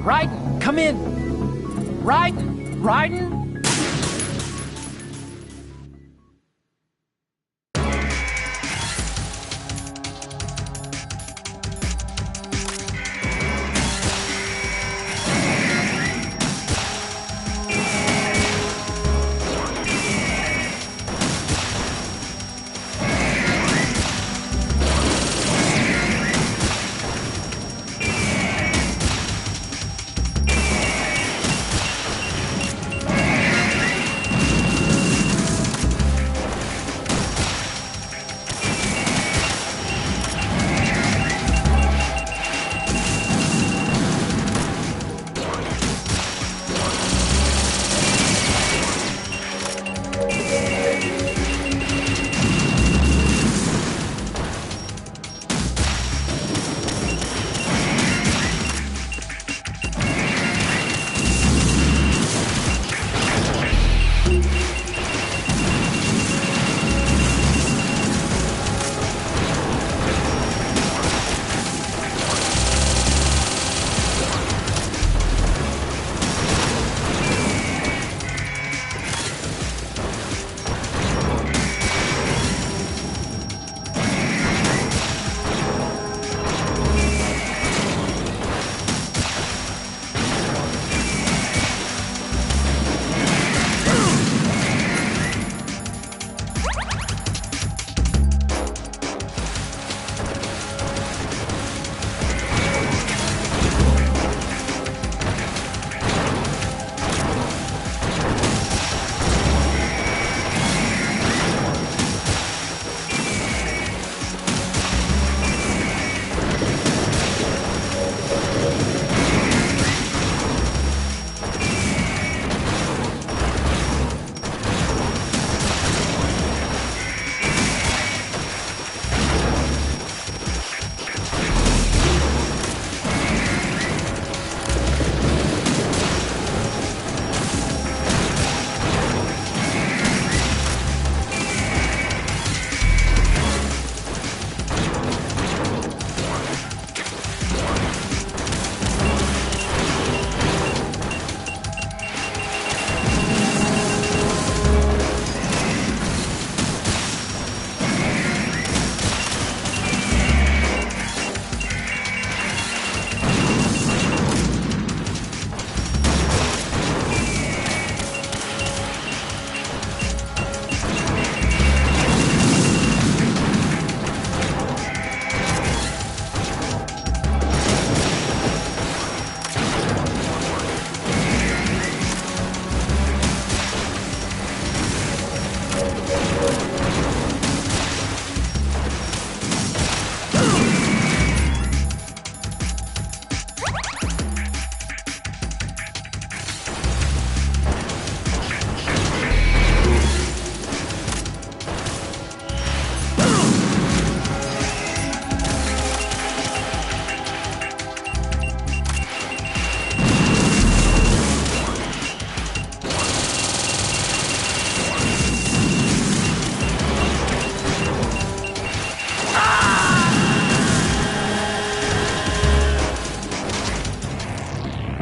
Raiden, come in. Raiden, Raiden.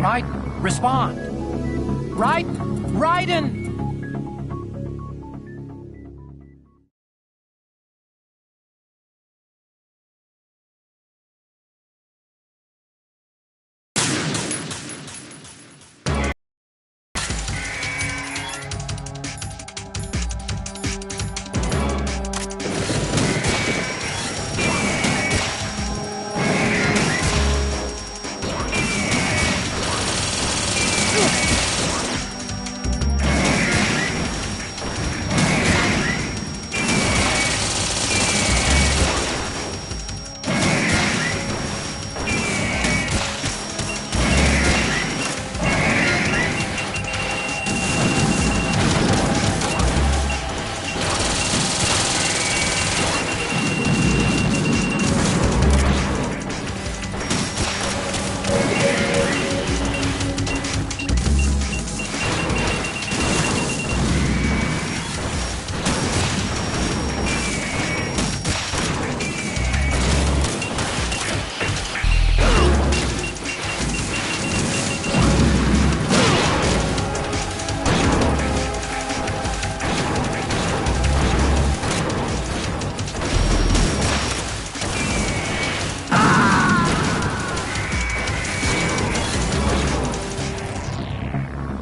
Raiden, respond. Raiden, Raiden!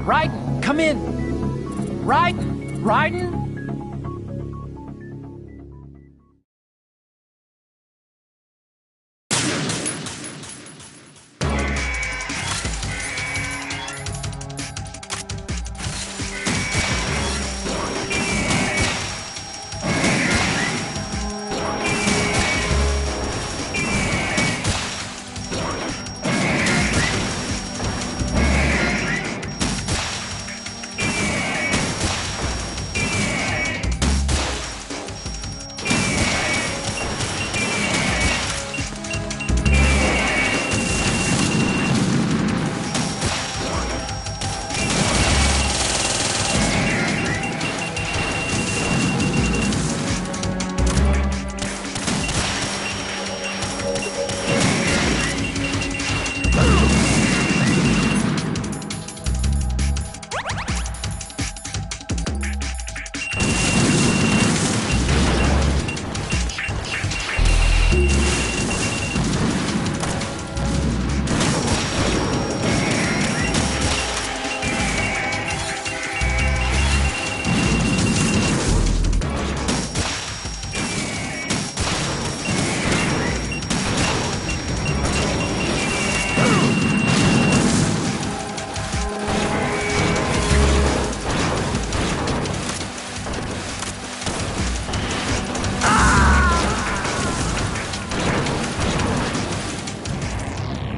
Raiden, come in. Raiden, Raiden?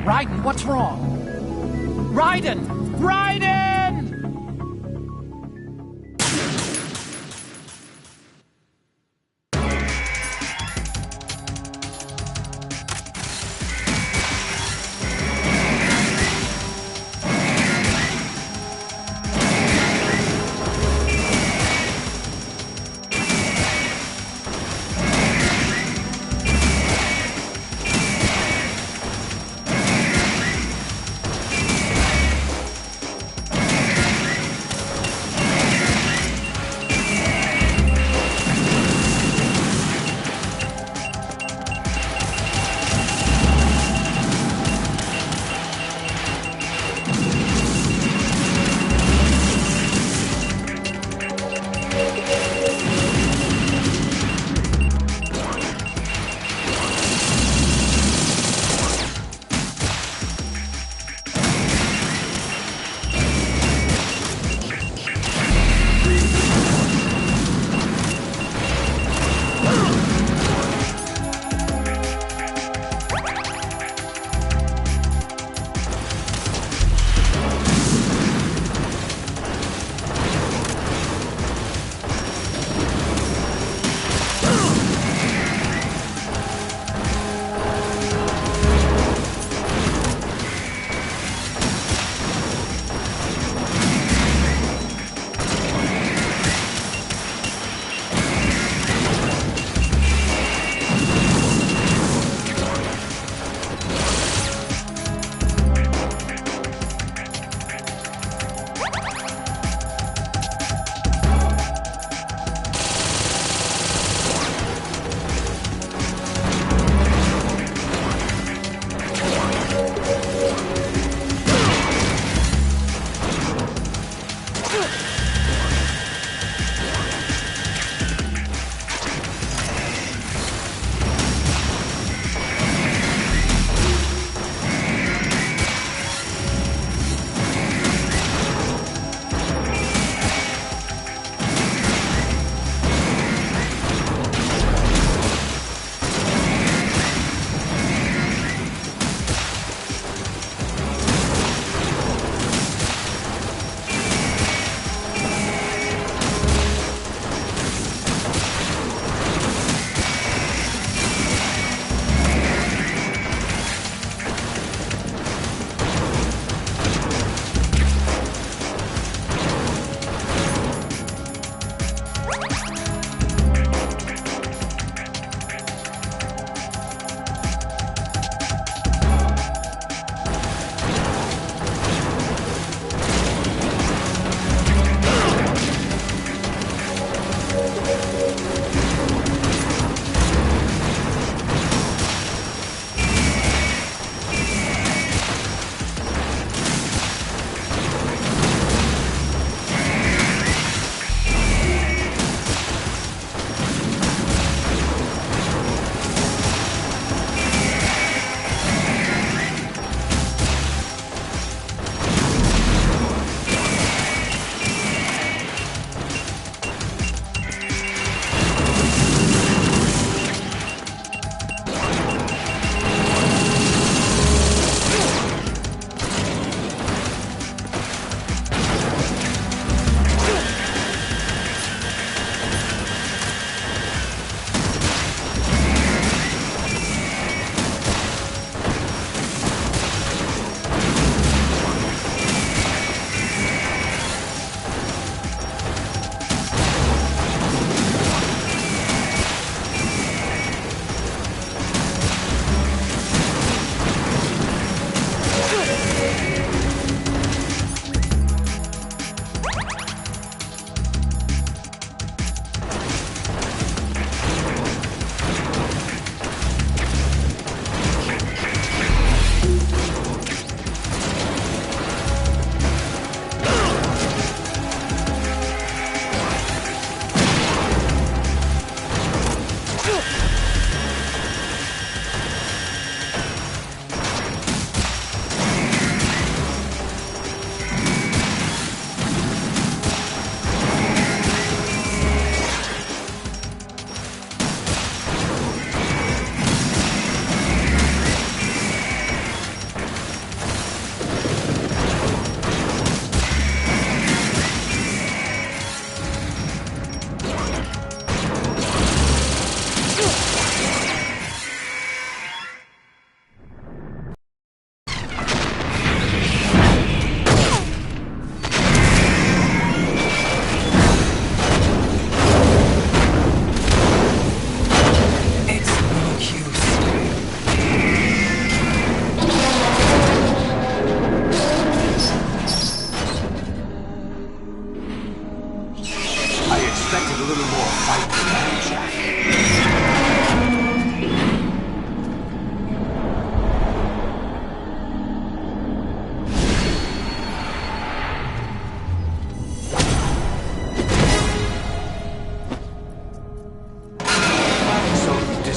Raiden, what's wrong? Raiden! Raiden!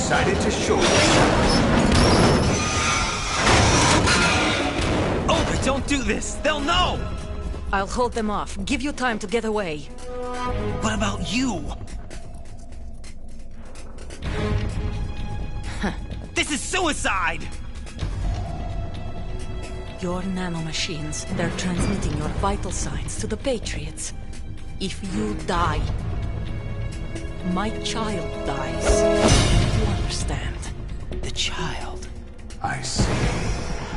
decided to show yourself. Oh, don't do this! They'll know! I'll hold them off. Give you time to get away. What about you? This is suicide! Your nanomachines, they're transmitting your vital signs to the Patriots. If you die, my child dies. You understand? The child. I see.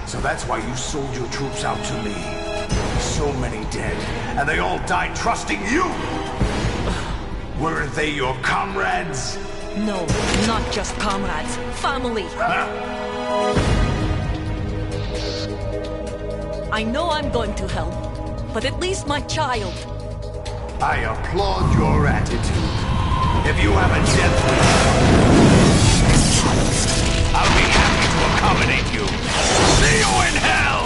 So that's why you sold your troops out to me. So many dead, and they all died trusting you! Weren't they your comrades? No, not just comrades. Family. Huh? I know I'm going to hell, but at least my child. I applaud your attitude. If you have a death wish, I'll be happy to accommodate you. See you in hell!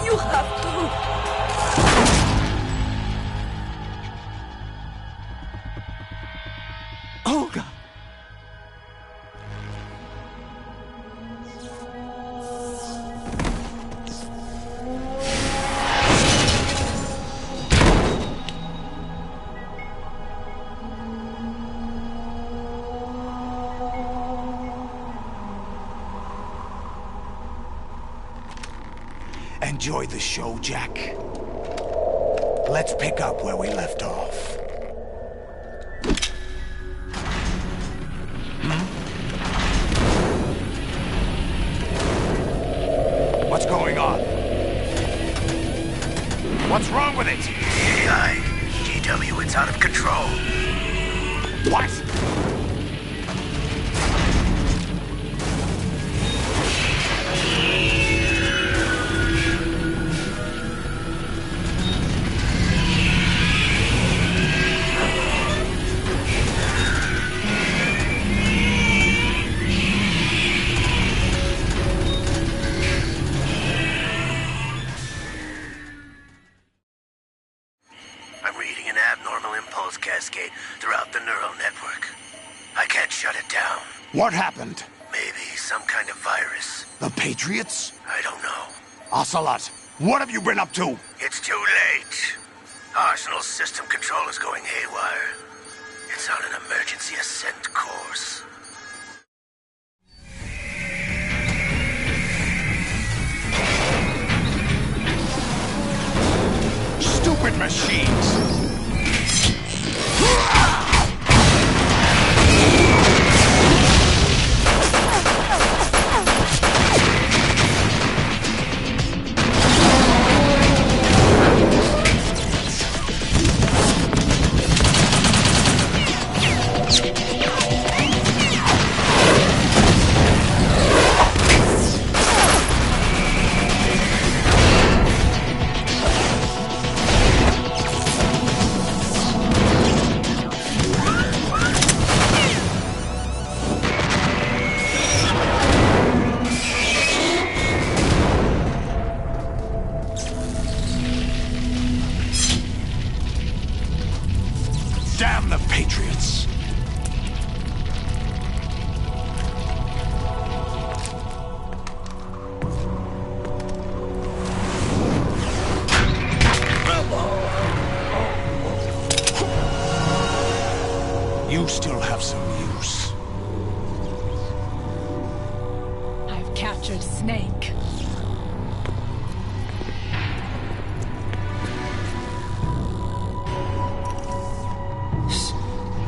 You have to. Olga! Enjoy the show, Jack. Let's pick up where we left off. What's going on? What's wrong with it? AI, GW, it's out of control. What? I'm reading an abnormal impulse cascade throughout the neural network. I can't shut it down. What happened? Maybe some kind of virus. The Patriots? I don't know. Ocelot, what have you been up to? It's too late. Arsenal's system control is going haywire. It's on an emergency ascent course. Stupid machines! Damn the Patriots! You still have some use. I've captured Snake.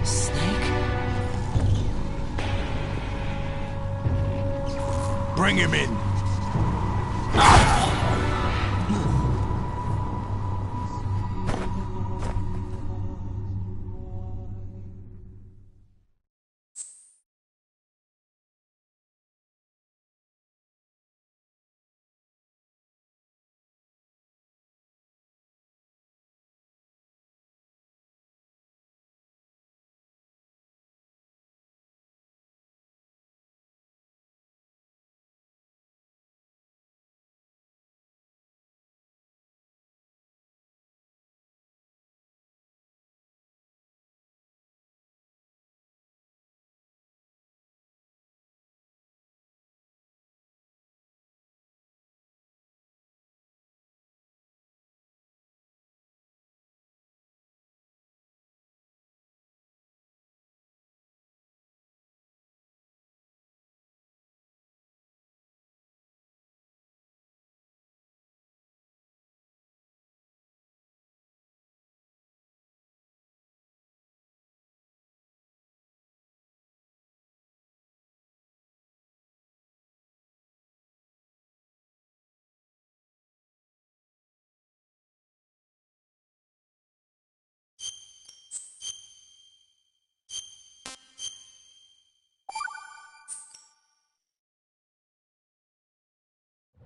Snake? Bring him in.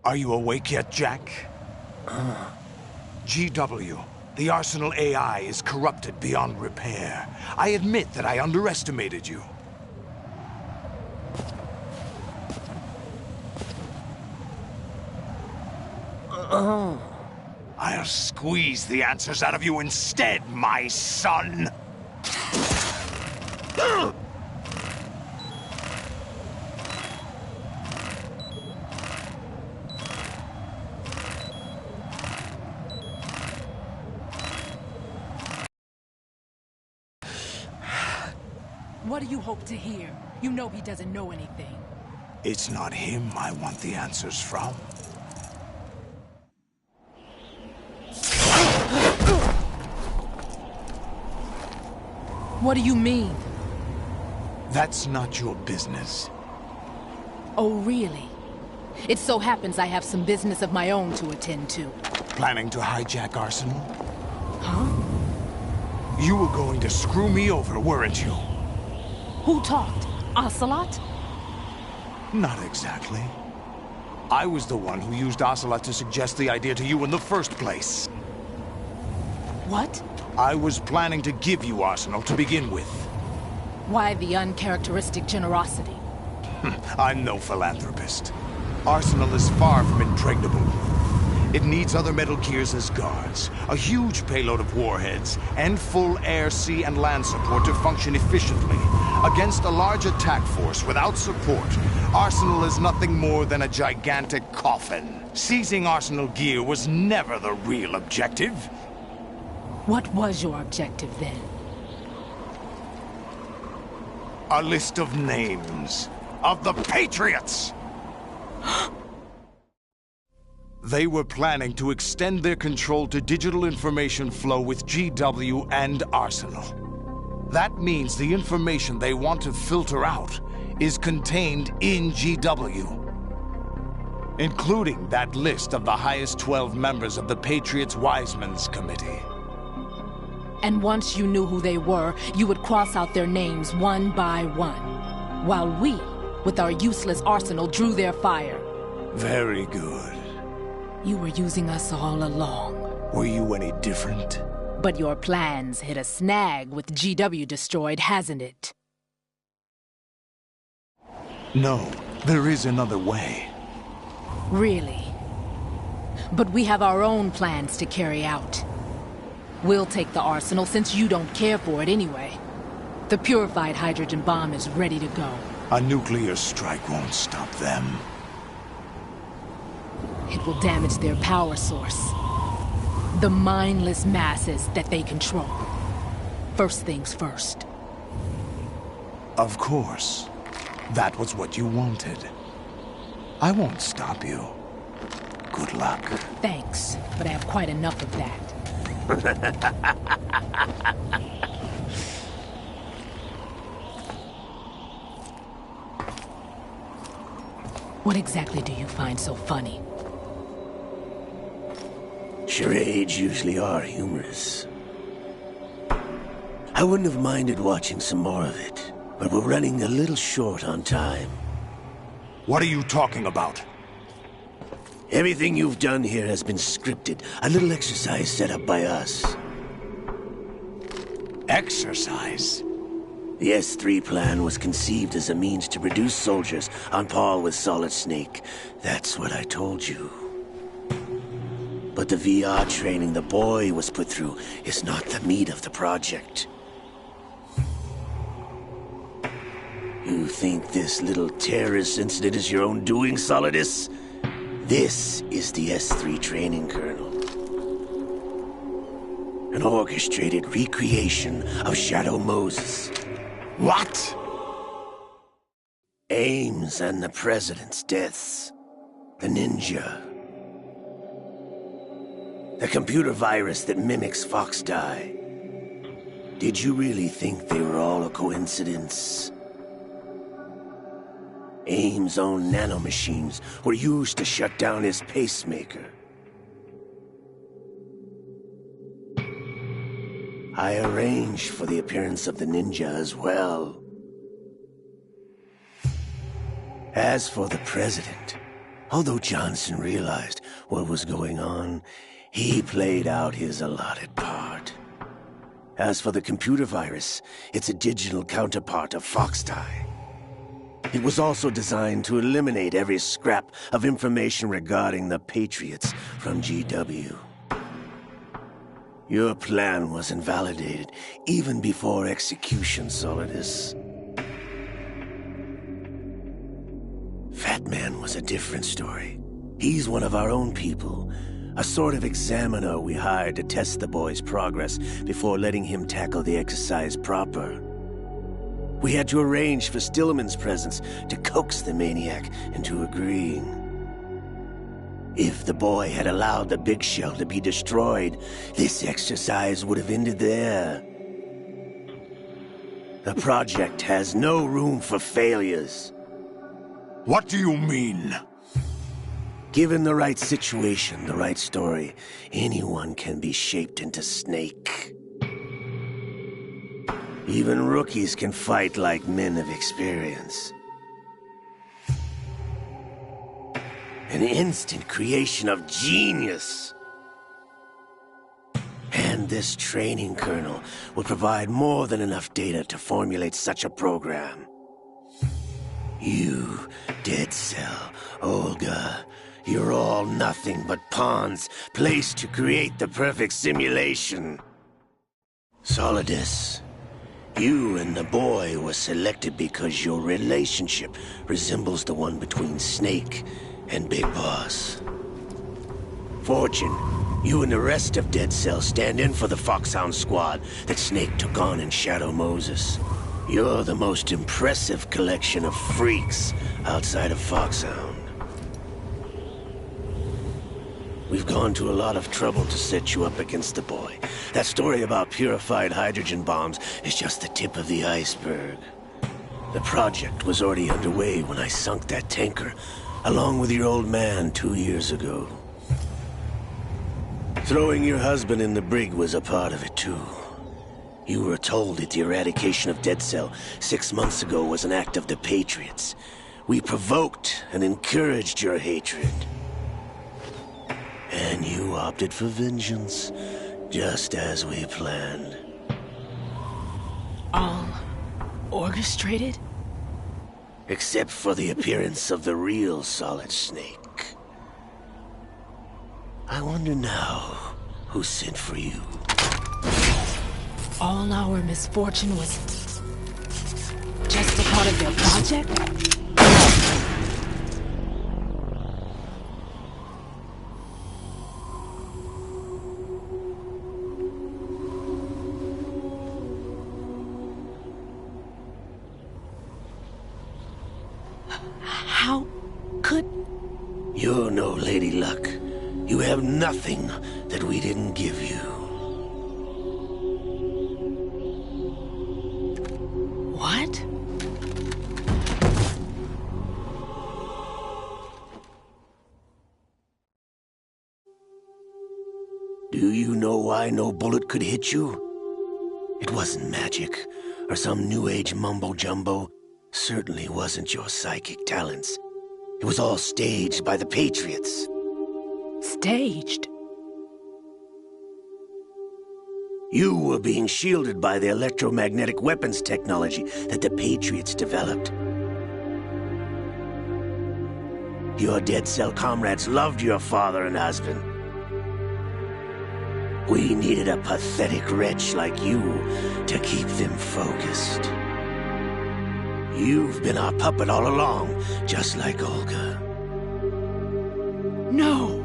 Are you awake yet, Jack? GW, the Arsenal AI is corrupted beyond repair. I admit that I underestimated you. I'll squeeze the answers out of you instead, my son! What do you hope to hear? You know he doesn't know anything. It's not him I want the answers from. What do you mean? That's not your business. Oh, really? It so happens I have some business of my own to attend to. Planning to hijack Arsenal? Huh? You were going to screw me over, weren't you? Who talked? Ocelot? Not exactly. I was the one who used Ocelot to suggest the idea to you in the first place. What? I was planning to give you Arsenal to begin with. Why the uncharacteristic generosity? I'm no philanthropist. Arsenal is far from impregnable. It needs other Metal Gears as guards, a huge payload of warheads, and full air, sea, and land support to function efficiently. Against a large attack force without support, Arsenal is nothing more than a gigantic coffin. Seizing Arsenal gear was never the real objective. What was your objective then? A list of names of the Patriots! They were planning to extend their control to digital information flow with GW and Arsenal. That means the information they want to filter out is contained in GW, including that list of the highest 12 members of the Patriots Wiseman's Committee. And once you knew who they were, you would cross out their names one by one, while we, with our useless arsenal, drew their fire. Very good. You were using us all along. Were you any different? But your plans hit a snag with GW destroyed, hasn't it? No, there is another way. Really? But we have our own plans to carry out. We'll take the arsenal since you don't care for it anyway. The purified hydrogen bomb is ready to go. A nuclear strike won't stop them. It will damage their power source. The mindless masses that they control. First things first. Of course. That was what you wanted. I won't stop you. Good luck. Thanks, but I have quite enough of that. What exactly do you find so funny? Charades usually are humorous. I wouldn't have minded watching some more of it, but we're running a little short on time. What are you talking about? Everything you've done here has been scripted, a little exercise set up by us. Exercise? The S3 plan was conceived as a means to reduce soldiers on par with Solid Snake. That's what I told you. But the VR training the boy was put through is not the meat of the project. You think this little terrorist incident is your own doing, Solidus? This is the S3 training kernel. An orchestrated recreation of Shadow Moses. What? Ames and the President's deaths. The ninja. The computer virus that mimics Fox Die. Did you really think they were all a coincidence? Ames' own nanomachines were used to shut down his pacemaker. I arranged for the appearance of the ninja as well. As for the President, Although Johnson realized what was going on, he played out his allotted part. As for the computer virus, it's a digital counterpart of Foxtie. It was also designed to eliminate every scrap of information regarding the Patriots from GW. Your plan was invalidated even before execution, Solidus. Fat Man was a different story. He's one of our own people, a sort of examiner we hired to test the boy's progress before letting him tackle the exercise proper. We had to arrange for Stillman's presence to coax the maniac into agreeing. If the boy had allowed the big shell to be destroyed, this exercise would have ended there. The project has no room for failures. What do you mean? Given the right situation, the right story, anyone can be shaped into Snake. Even rookies can fight like men of experience. An instant creation of genius. And this training kernel will provide more than enough data to formulate such a program. You, Dead Cell, Olga, you're all nothing but pawns placed to create the perfect simulation. Solidus, you and the boy were selected because your relationship resembles the one between Snake and Big Boss. Fortune, you and the rest of Dead Cell stand in for the Foxhound squad that Snake took on in Shadow Moses. You're the most impressive collection of freaks outside of Foxhound. We've gone to a lot of trouble to set you up against the boy. That story about purified hydrogen bombs is just the tip of the iceberg. The project was already underway when I sunk that tanker, along with your old man 2 years ago. Throwing your husband in the brig was a part of it too. You were told that the eradication of Dead Cell 6 months ago was an act of the Patriots. We provoked and encouraged your hatred. And you opted for vengeance, just as we planned. All orchestrated? Except for the appearance of the real Solid Snake. I wonder now who sent for you. All our misfortune was just a part of their project? How could... You're no Lady Luck. You have nothing that we didn't give you. What? Do you know why no bullet could hit you? It wasn't magic, or some new age mumbo-jumbo. Certainly wasn't your psychic talents. It was all staged by the Patriots. Staged? You were being shielded by the electromagnetic weapons technology that the Patriots developed. Your Dead Cell comrades loved your father and husband. We needed a pathetic wretch like you to keep them focused. You've been our puppet all along, just like Olga. No!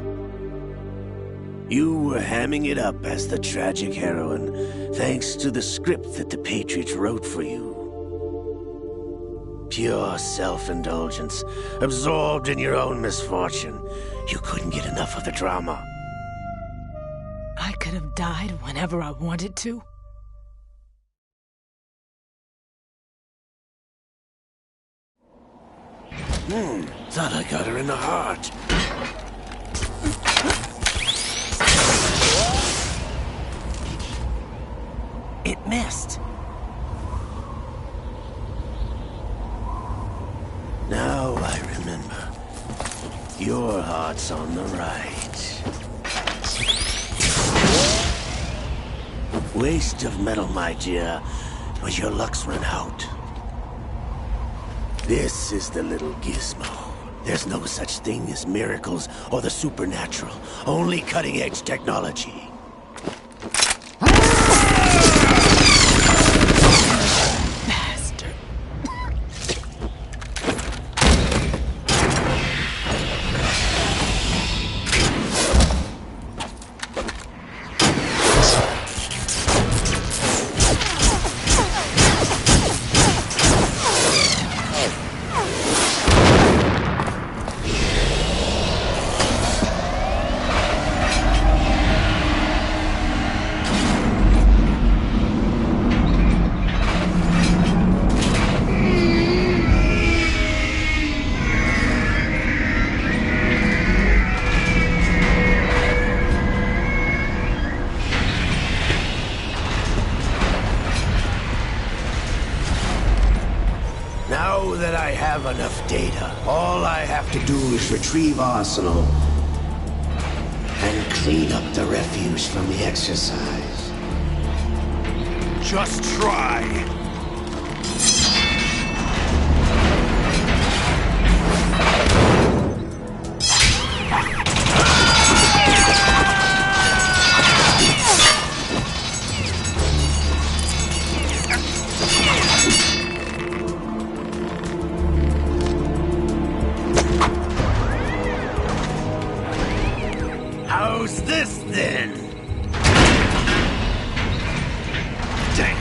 You were hamming it up as the tragic heroine, thanks to the script that the Patriots wrote for you. Pure self-indulgence, absorbed in your own misfortune. You couldn't get enough of the drama. I could have died whenever I wanted to. Thought I got her in the heart. It missed. Now I remember. Your heart's on the right. Waste of metal, my dear, but your luck's run out. This is the little gizmo. There's no such thing as miracles or the supernatural, only cutting-edge technology. Bastard. Now that I have enough data, all I have to do is retrieve Arsenal and clean up the refuse from the exercise. Just try. How's this then? Damn.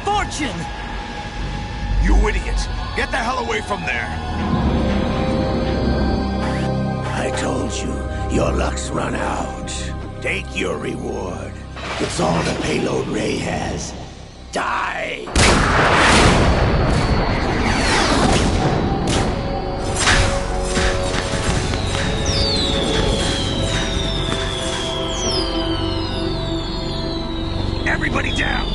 Fortune! You idiot! Get the hell away from there! I told you, your luck's run out. Take your reward. It's all the payload Ray has. Die! Everybody down!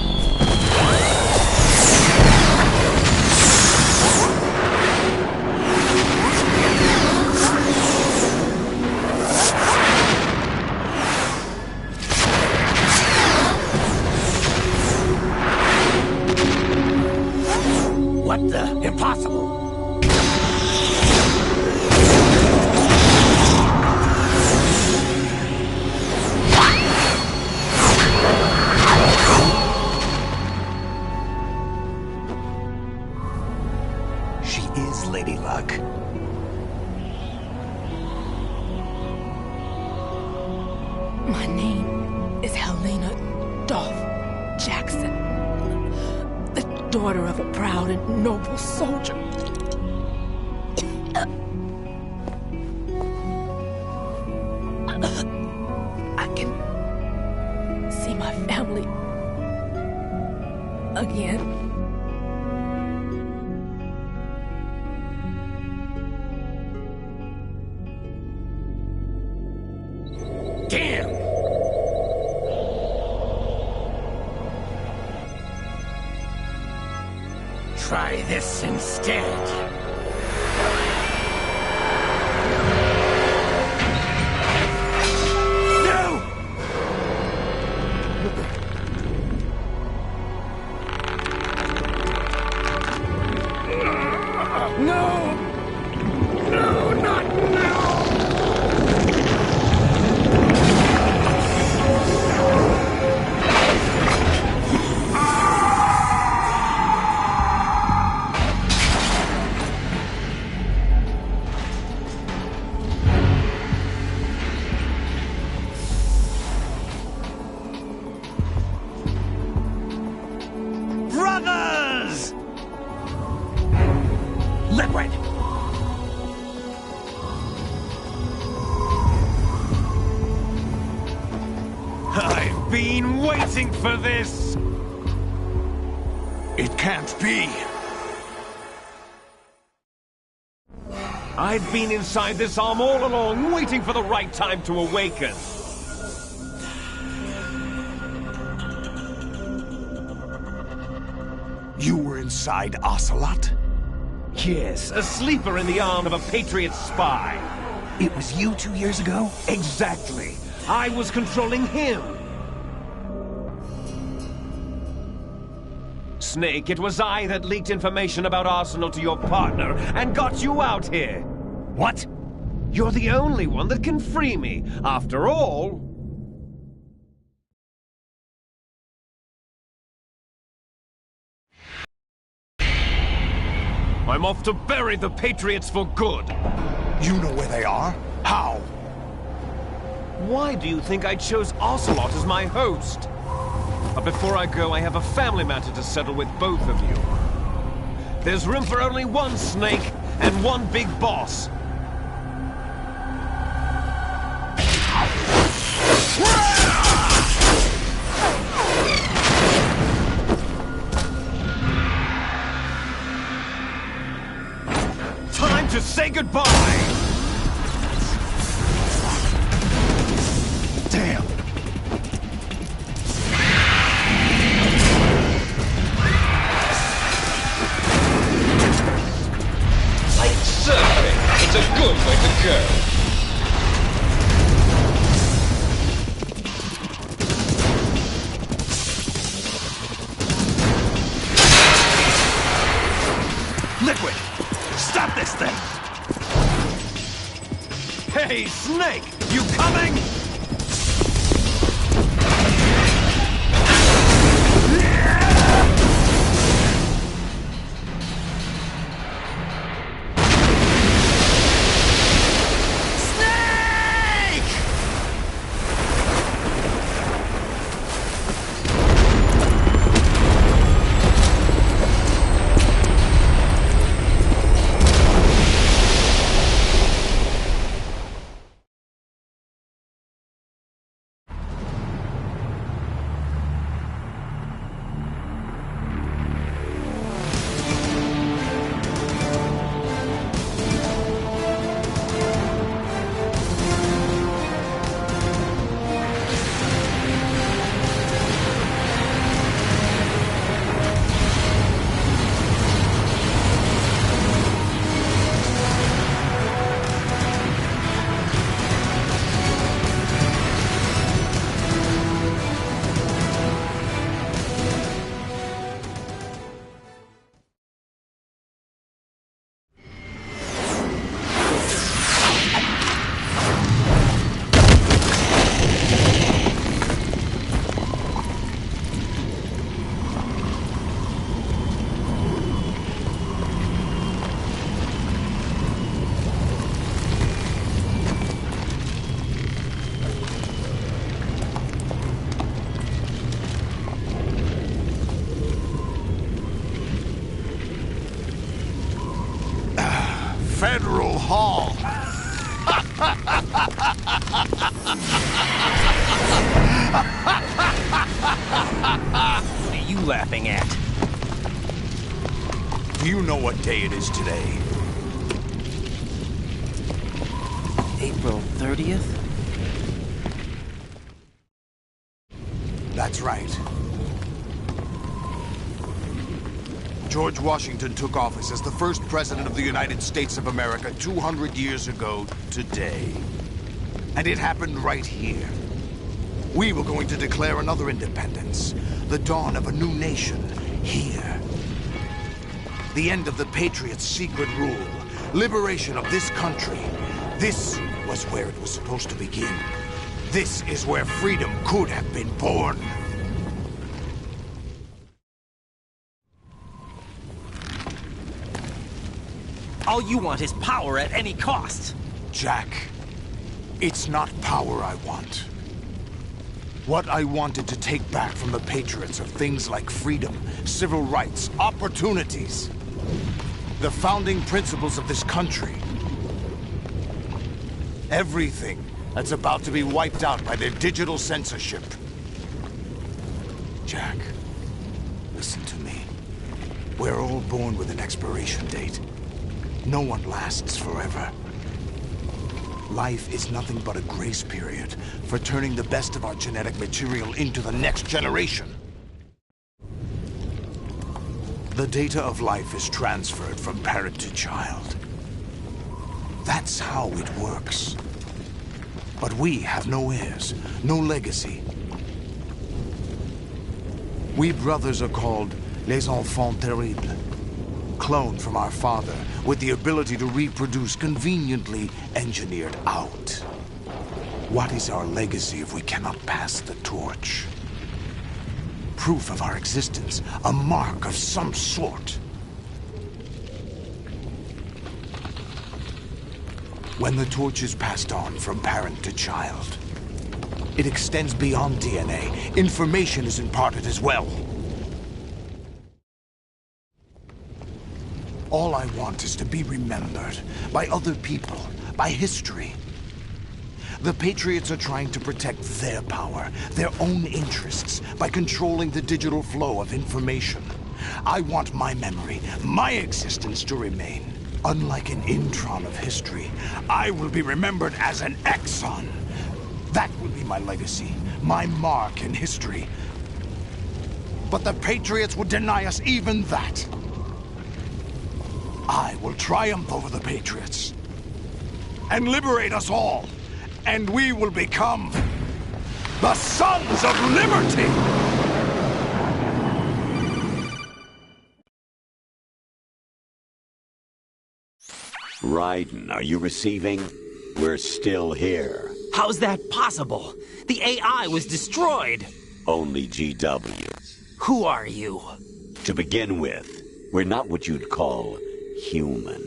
What the? Impossible! She is Lady Luck. My name is Helena Dolph Jackson, the daughter of a proud and noble soldier. I can see my family again. Damn! Try this instead. Brothers! Liquid! I've been waiting for this! It can't be! I've been inside this arm all along, waiting for the right time to awaken. You were inside Ocelot? Yes, a sleeper in the arm of a Patriot spy. It was you 2 years ago? Exactly. I was controlling him. Snake, it was I that leaked information about Arsenal to your partner and got you out here. What? You're the only one that can free me. After all... I'm off to bury the Patriots for good. You know where they are? How? Why do you think I chose Ocelot as my host? But before I go, I have a family matter to settle with both of you. There's room for only one Snake and one big boss. Time to say goodbye! Damn! Like surfing, it's a good way to go. Liquid! Stop this thing! Hey, Snake! You coming? Federal Hall. What are you laughing at? Do you know what day it is today? April 30th? That's right. George Washington took office as the first president of the United States of America 200 years ago today. And it happened right here. We were going to declare another independence, the dawn of a new nation, here. The end of the Patriots' secret rule, liberation of this country. This was where it was supposed to begin. This is where freedom could have been born. All you want is power at any cost. Jack, it's not power I want. What I wanted to take back from the Patriots are things like freedom, civil rights, opportunities. The founding principles of this country. Everything that's about to be wiped out by their digital censorship. Jack, listen to me. We're all born with an expiration date. No one lasts forever. Life is nothing but a grace period for turning the best of our genetic material into the next generation. The data of life is transferred from parent to child. That's how it works. But we have no heirs, no legacy. We brothers are called les enfants terribles. Cloned from our father, with the ability to reproduce conveniently engineered out. What is our legacy if we cannot pass the torch? Proof of our existence, a mark of some sort. When the torch is passed on from parent to child, it extends beyond DNA. Information is imparted as well. All I want is to be remembered by other people, by history. The Patriots are trying to protect their power, their own interests, by controlling the digital flow of information. I want my memory, my existence to remain. Unlike an intron of history, I will be remembered as an exon. That will be my legacy, my mark in history. But the Patriots would deny us even that. I will triumph over the Patriots and liberate us all, and we will become the Sons of Liberty! Raiden, are you receiving? We're still here. How's that possible? The AI was destroyed. Only GW. Who are you? To begin with, we're not what you'd call human.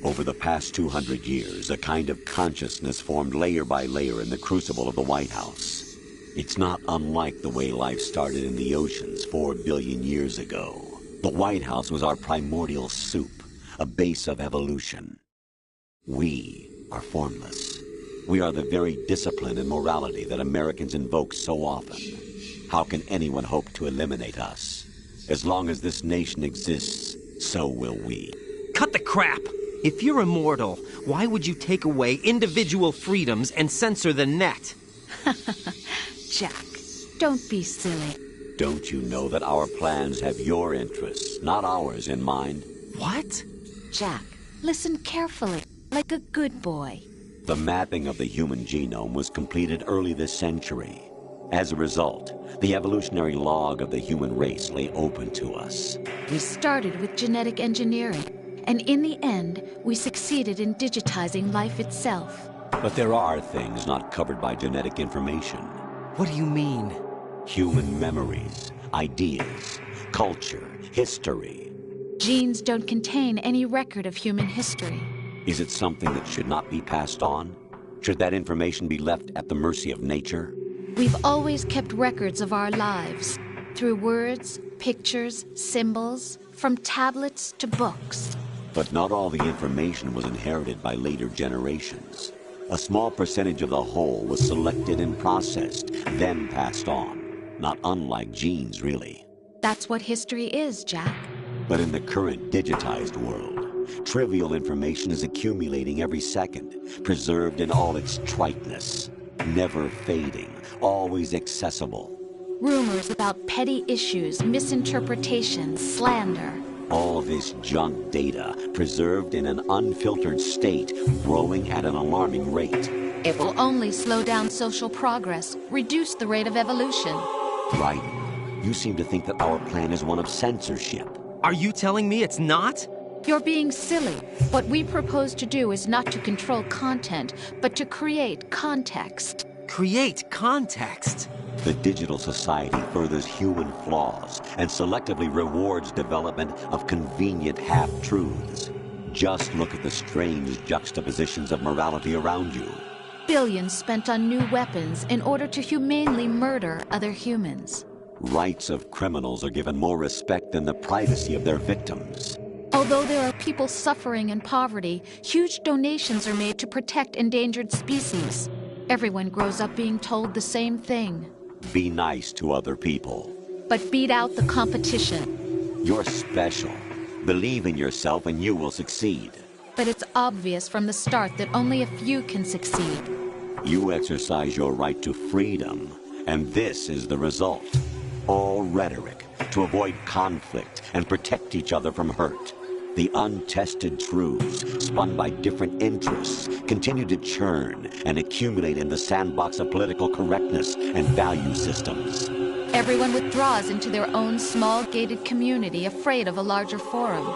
Over the past 200 years, a kind of consciousness formed layer by layer in the crucible of the White House. It's not unlike the way life started in the oceans 4 billion years ago. The White House was our primordial soup, a base of evolution. We are formless. We are the very discipline and morality that Americans invoke so often. How can anyone hope to eliminate us? As long as this nation exists, so will we. Cut the crap! If you're immortal, why would you take away individual freedoms and censor the net? Jack, don't be silly. Don't you know that our plans have your interests, not ours, in mind? What? Jack, listen carefully, like a good boy. The mapping of the human genome was completed early this century. As a result, the evolutionary log of the human race lay open to us. We started with genetic engineering, and in the end, we succeeded in digitizing life itself. But there are things not covered by genetic information. What do you mean? Human memories, ideas, culture, history. Genes don't contain any record of human history. Is it something that should not be passed on? Should that information be left at the mercy of nature? We've always kept records of our lives, through words, pictures, symbols, from tablets to books. But not all the information was inherited by later generations. A small percentage of the whole was selected and processed, then passed on. Not unlike genes, really. That's what history is, Jack. But in the current digitized world, trivial information is accumulating every second, preserved in all its triteness, never fading, always accessible. Rumors about petty issues, misinterpretations, slander. All this junk data, preserved in an unfiltered state, growing at an alarming rate. It will only slow down social progress, reduce the rate of evolution. Right. You seem to think that our plan is one of censorship. Are you telling me it's not? You're being silly. What we propose to do is not to control content, but to create context. Create context? The digital society furthers human flaws and selectively rewards development of convenient half-truths. Just look at the strange juxtapositions of morality around you. Billions spent on new weapons in order to humanely murder other humans. Rights of criminals are given more respect than the privacy of their victims. Although there are people suffering in poverty, huge donations are made to protect endangered species. Everyone grows up being told the same thing. Be nice to other people. But beat out the competition. You're special. Believe in yourself and you will succeed. But it's obvious from the start that only a few can succeed. You exercise your right to freedom, and this is the result. All rhetoric to avoid conflict and protect each other from hurt. The untested truths, spun by different interests, continue to churn and accumulate in the sandbox of political correctness and value systems. Everyone withdraws into their own small gated community, afraid of a larger forum.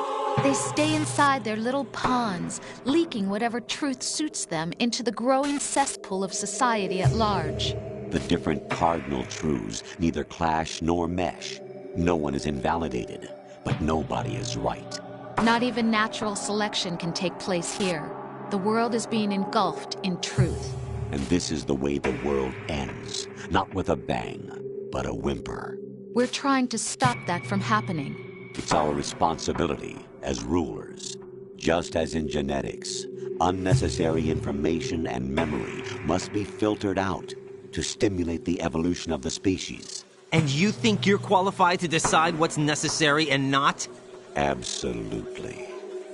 They stay inside their little ponds, leaking whatever truth suits them into the growing cesspool of society at large. The different cardinal truths neither clash nor mesh. No one is invalidated, but nobody is right. Not even natural selection can take place here. The world is being engulfed in truth. And this is the way the world ends. Not with a bang, but a whimper. We're trying to stop that from happening. It's our responsibility as rulers. Just as in genetics, unnecessary information and memory must be filtered out to stimulate the evolution of the species. And you think you're qualified to decide what's necessary and not? Absolutely.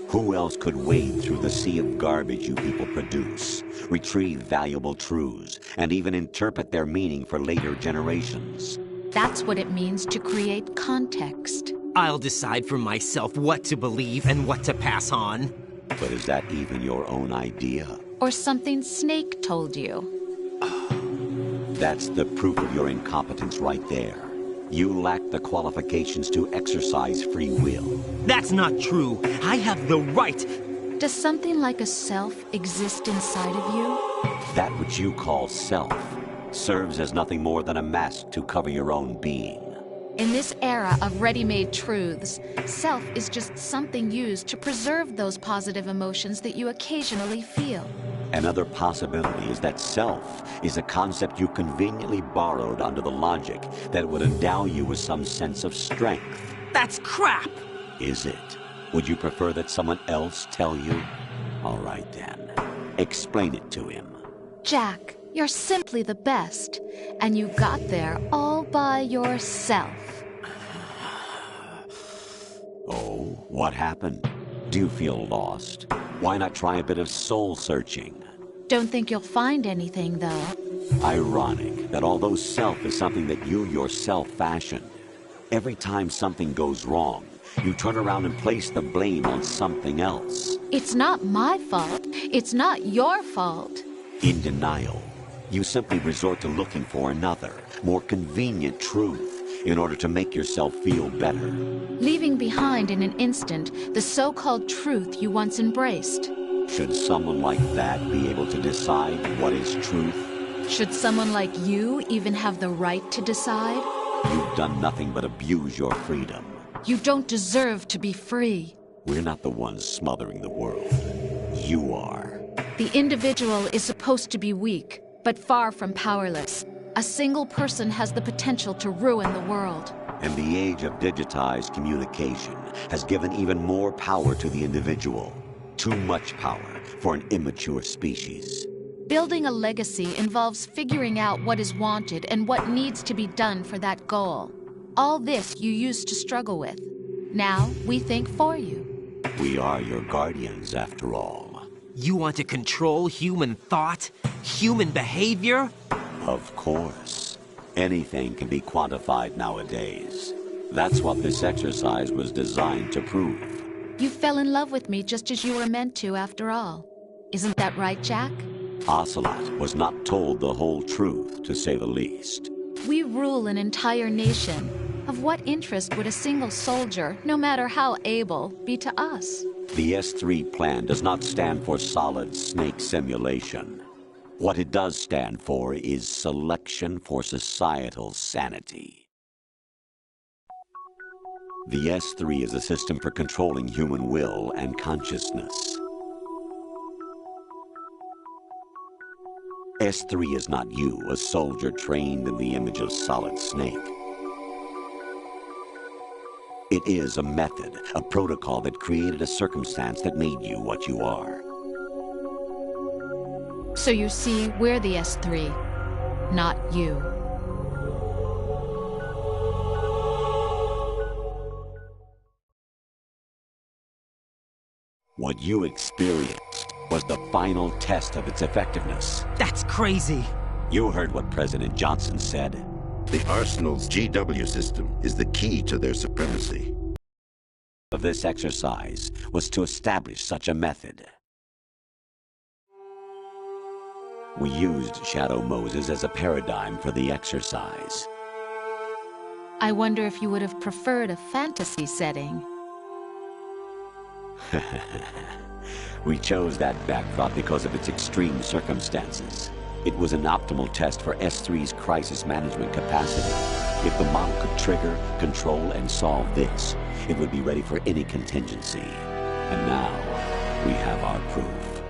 Who else could wade through the sea of garbage you people produce, retrieve valuable truths, and even interpret their meaning for later generations? That's what it means to create context. I'll decide for myself what to believe and what to pass on. But is that even your own idea? Or something Snake told you? That's the proof of your incompetence right there. You lack the qualifications to exercise free will. That's not true. I have the right. Does something like a self exist inside of you? That which you call self serves as nothing more than a mask to cover your own being. In this era of ready-made truths, self is just something used to preserve those positive emotions that you occasionally feel. Another possibility is that self is a concept you conveniently borrowed under the logic that would endow you with some sense of strength. That's crap! Is it? Would you prefer that someone else tell you? All right then. Explain it to him. Jack, you're simply the best, and you got there all by yourself. Oh, what happened? Do you feel lost? Why not try a bit of soul-searching? Don't think you'll find anything, though. Ironic that although self is something that you yourself fashioned, every time something goes wrong, you turn around and place the blame on something else. It's not my fault. It's not your fault. In denial, you simply resort to looking for another, more convenient truth in order to make yourself feel better. Leaving behind in an instant the so-called truth you once embraced. Should someone like that be able to decide what is truth? Should someone like you even have the right to decide? You've done nothing but abuse your freedom. You don't deserve to be free. We're not the ones smothering the world. You are. The individual is supposed to be weak, but far from powerless. A single person has the potential to ruin the world. And the age of digitized communication has given even more power to the individual. Too much power for an immature species. Building a legacy involves figuring out what is wanted and what needs to be done for that goal. All this you used to struggle with. Now we think for you. We are your guardians, after all. You want to control human thought? Human behavior? Of course. Anything can be quantified nowadays. That's what this exercise was designed to prove. You fell in love with me just as you were meant to, after all. Isn't that right, Jack? Ocelot was not told the whole truth, to say the least. We rule an entire nation. Of what interest would a single soldier, no matter how able, be to us? The S3 plan does not stand for solid snake simulation. What it does stand for is selection for societal sanity. The S3 is a system for controlling human will and consciousness. S3 is not you, a soldier trained in the image of Solid Snake. It is a method, a protocol that created a circumstance that made you what you are. So you see, we're the S3, not you. What you experienced was the final test of its effectiveness. That's crazy. You heard what President Johnson said. The Arsenal's GW system is the key to their supremacy. Of this exercise was to establish such a method. We used Shadow Moses as a paradigm for the exercise. I wonder if you would have preferred a fantasy setting. We chose that backdrop because of its extreme circumstances. It was an optimal test for S3's crisis management capacity. If the model could trigger, control, and solve this, it would be ready for any contingency. And now, we have our proof.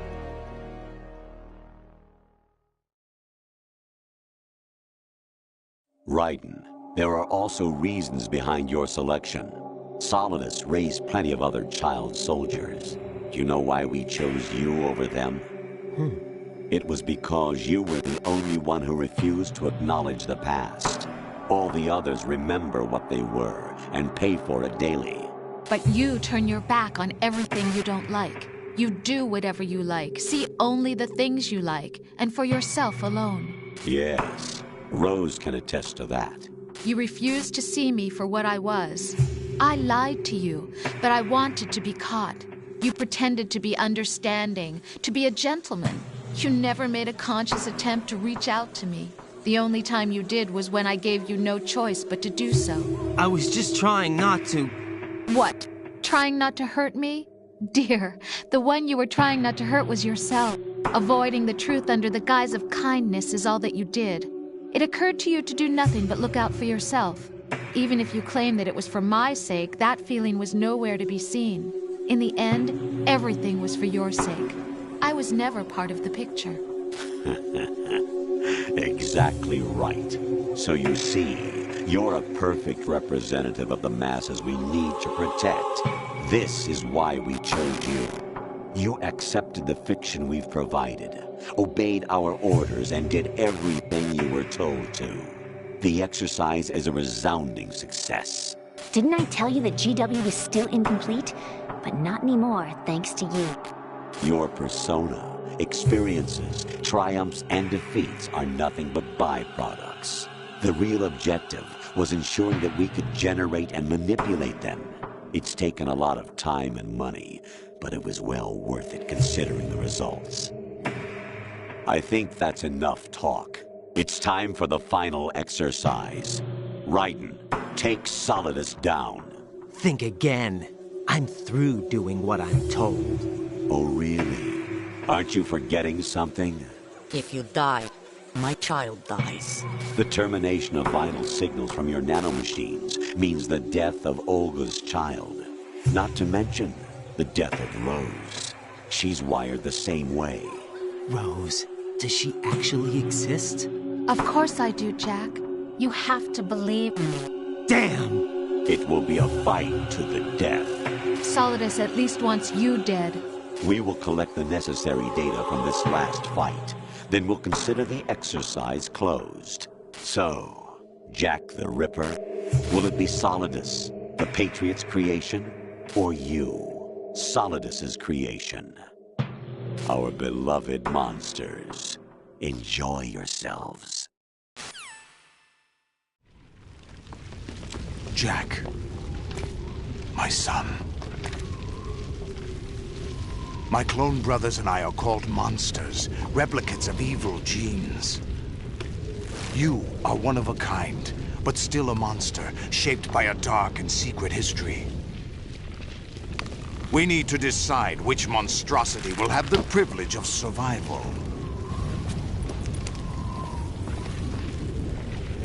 Raiden, there are also reasons behind your selection. Solidus raised plenty of other child soldiers. Do you know why we chose you over them? It was because you were the only one who refused to acknowledge the past. All the others remember what they were and pay for it daily. But you turn your back on everything you don't like. You do whatever you like, see only the things you like, and for yourself alone. Yes, Rose can attest to that. You refused to see me for what I was. I lied to you, but I wanted to be caught. You pretended to be understanding, to be a gentleman. You never made a conscious attempt to reach out to me. The only time you did was when I gave you no choice but to do so. I was just trying not to... What? Trying not to hurt me? Dear, the one you were trying not to hurt was yourself. Avoiding the truth under the guise of kindness is all that you did. It occurred to you to do nothing but look out for yourself. Even if you claim that it was for my sake, that feeling was nowhere to be seen. In the end, everything was for your sake. I was never part of the picture. Exactly right. So you see, you're a perfect representative of the masses we need to protect. This is why we chose you. You accepted the fiction we've provided, obeyed our orders, and did everything you were told to. The exercise is a resounding success. Didn't I tell you that GW is still incomplete? But not anymore, thanks to you. Your persona, experiences, triumphs, and defeats are nothing but byproducts. The real objective was ensuring that we could generate and manipulate them. It's taken a lot of time and money, but it was well worth it considering the results. I think that's enough talk. It's time for the final exercise. Raiden, take Solidus down. Think again. I'm through doing what I'm told. Oh, really? Aren't you forgetting something? If you die, my child dies. The termination of vital signals from your nanomachines means the death of Olga's child. Not to mention the death of Rose. She's wired the same way. Rose, does she actually exist? Of course I do, Jack. You have to believe me. Damn! It will be a fight to the death. Solidus at least wants you dead. We will collect the necessary data from this last fight. Then we'll consider the exercise closed. So, Jack the Ripper, will it be Solidus, the Patriot's creation, or you, Solidus's creation? Our beloved monsters, enjoy yourselves. Jack, my son. My clone brothers and I are called monsters, replicates of evil genes. You are one of a kind, but still a monster, shaped by a dark and secret history. We need to decide which monstrosity will have the privilege of survival.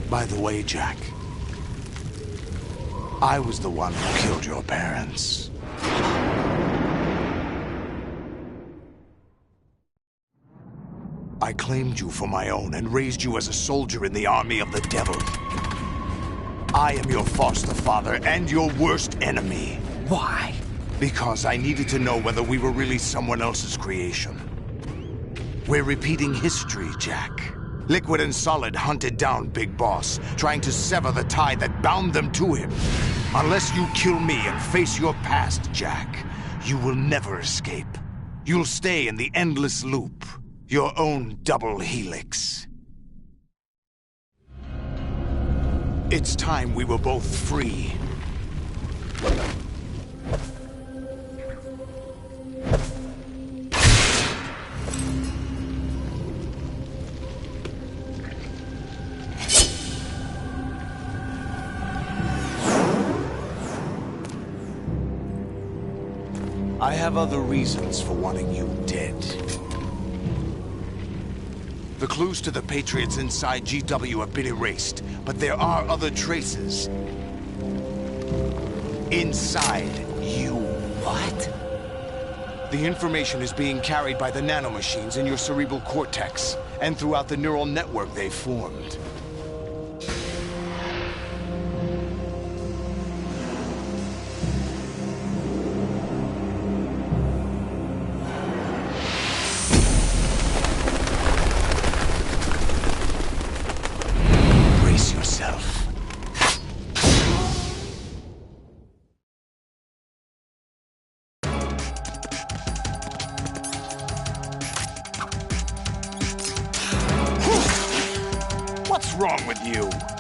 By the way, Jack, I was the one who killed your parents. I claimed you for my own and raised you as a soldier in the army of the devil. I am your foster father and your worst enemy. Why? Because I needed to know whether we were really someone else's creation. We're repeating history, Jack. Liquid and Solid hunted down Big Boss, trying to sever the tie that bound them to him. Unless you kill me and face your past, Jack, You will never escape. You'll stay in the endless loop. Your own double helix. It's time we were both free. I have other reasons for wanting you dead. The clues to the Patriots inside GW have been erased, but there are other traces. Inside you. What? The information is being carried by the nanomachines in your cerebral cortex, and throughout the neural network they've formed. What's wrong with you?